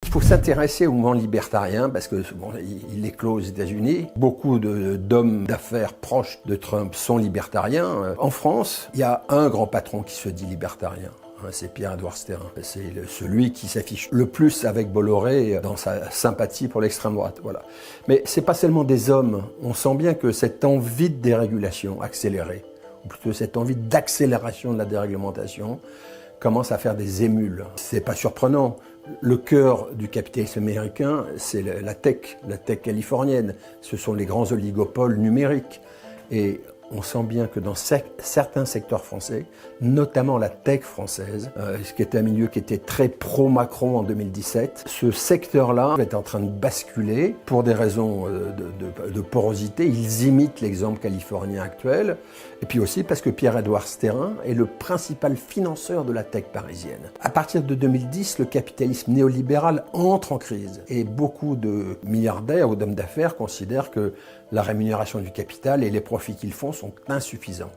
Il faut s'intéresser au mouvement libertarien parce que bon, il éclot aux États-Unis. Beaucoup d'hommes d'affaires proches de Trump sont libertariens. En France, il y a un grand patron qui se dit libertarien. C'est Pierre-Édouard Stérin. C'est celui qui s'affiche le plus avec Bolloré dans sa sympathie pour l'extrême droite. Voilà. Mais c'est pas seulement des hommes. On sent bien que cette envie de dérégulation accélérée, ou plutôt cette envie d'accélération de la déréglementation, commence à faire des émules. C'est pas surprenant. Le cœur du capitalisme américain, c'est la tech californienne. Ce sont les grands oligopoles numériques. Et on sent bien que dans certains secteurs français, notamment la tech française, ce qui était un milieu qui était très pro-Macron en 2017, ce secteur-là est en train de basculer pour des raisons de porosité. Ils imitent l'exemple californien actuel, et puis aussi parce que Pierre-Édouard Stérin est le principal financeur de la tech parisienne. À partir de 2010, le capitalisme néolibéral entre en crise, et beaucoup de milliardaires ou d'hommes d'affaires considèrent que la rémunération du capital et les profits qu'ils font sont insuffisants.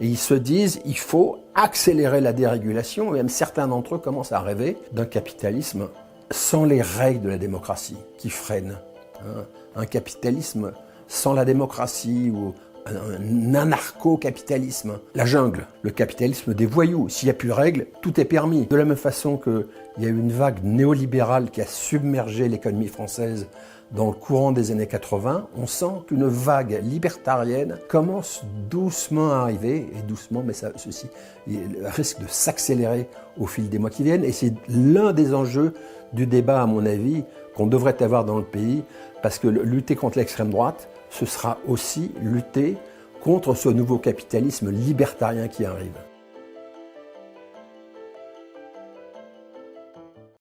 Et ils se disent il faut accélérer la dérégulation, et même certains d'entre eux commencent à rêver d'un capitalisme sans les règles de la démocratie qui freinent. Un capitalisme sans la démocratie ou un anarcho-capitalisme. La jungle, le capitalisme des voyous. S'il n'y a plus de règles, tout est permis. De la même façon qu'il y a eu une vague néolibérale qui a submergé l'économie française dans le courant des années 80, on sent qu'une vague libertarienne commence doucement à arriver, et doucement, mais ceci risque de s'accélérer au fil des mois qui viennent, et c'est l'un des enjeux du débat, à mon avis, qu'on devrait avoir dans le pays, parce que lutter contre l'extrême droite, ce sera aussi lutter contre ce nouveau capitalisme libertarien qui arrive.